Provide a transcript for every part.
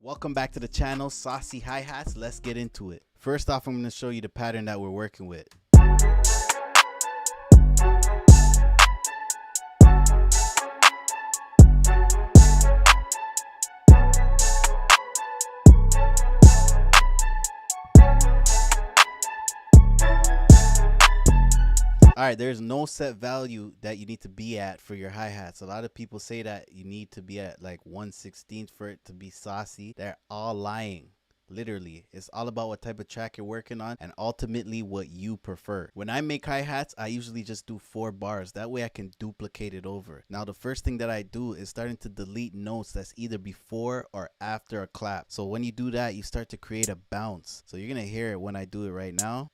Welcome back to the channel, Saucy Hi-Hats. Let's get into it. First off, I'm going to show you the pattern that we're working with. Alright, there's no set value that you need to be at for your hi-hats. A lot of people say that you need to be at like 1/16 for it to be saucy. They're all lying. Literally, it's all about what type of track you're working on and ultimately what you prefer. When I make hi-hats, I usually just do 4 bars. That way I can duplicate it over. Now, the first thing that I do is starting to delete notes that's either before or after a clap. So when you do that, you start to create a bounce. So you're going to hear it when I do it right now.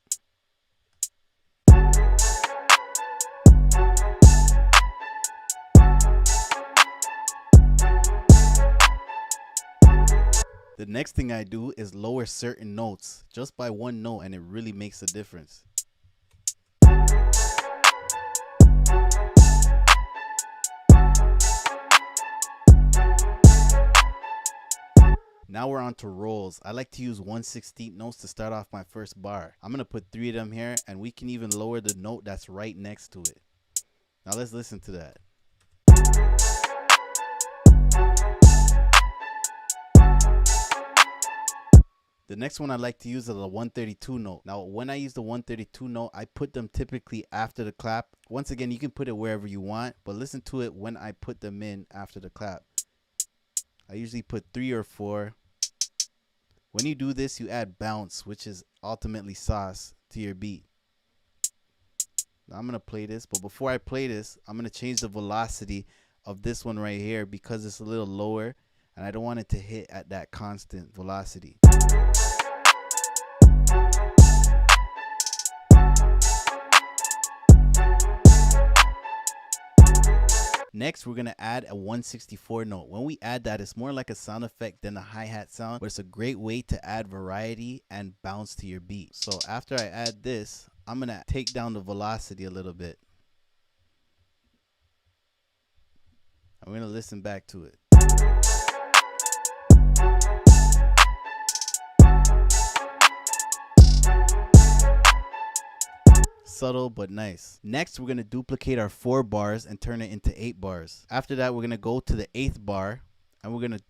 The next thing I do is lower certain notes just by 1 note, and it really makes a difference. Now we're on to rolls. I like to use 1/16 notes to start off my first bar. I'm going to put 3 of them here, and we can even lower the note that's right next to it. Now let's listen to that. The next one I like to use is a 132 note. Now, when I use the 132 note, I put them typically after the clap. Once again, you can put it wherever you want, but listen to it when I put them in after the clap. I usually put 3 or 4. When you do this, you add bounce, which is ultimately sauce to your beat. Now, I'm going to play this, but before I play this, I'm going to change the velocity of this one right here because it's a little lower, and I don't want it to hit at that constant velocity. Next, we're going to add a 164 note. When we add that, it's more like a sound effect than a hi-hat sound, but it's a great way to add variety and bounce to your beat. So after I add this, I'm going to take down the velocity a little bit. I'm going to listen back to it. Subtle but nice. Next, we're going to duplicate our 4 bars and turn it into 8 bars. After that, we're going to go to the 8th bar and we're going to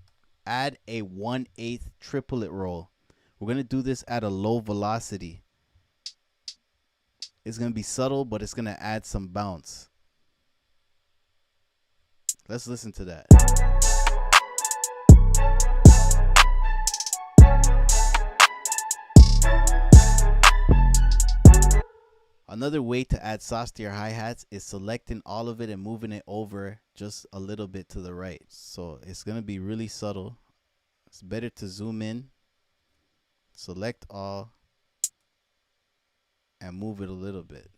add a 1/8 triplet roll. We're going to do this at a low velocity. It's going to be subtle, but it's going to add some bounce. Let's listen to that. Another way to add sauce to your hi-hats is selecting all of it and moving it over just a little bit to the right. So it's going to be really subtle. It's better to zoom in, select all, and move it a little bit.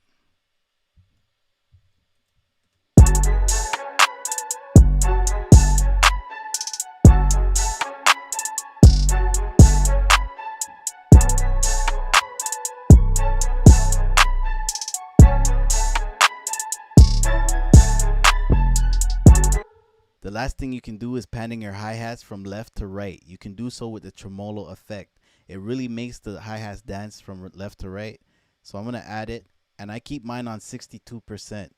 The last thing you can do is panning your hi-hats from left to right. You can do so with the tremolo effect. It really makes the hi-hats dance from left to right. So I'm going to add it, and I keep mine on 62%.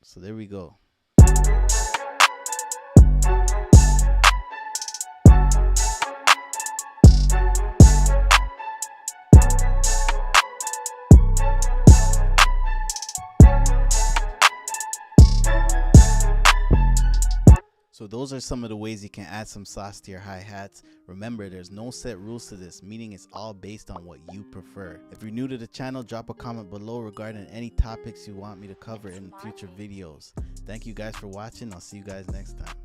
So there we go. So those are some of the ways you can add some sauce to your hi-hats. Remember, there's no set rules to this, meaning it's all based on what you prefer. If you're new to the channel, drop a comment below regarding any topics you want me to cover in future videos. Thank you guys for watching. I'll see you guys next time.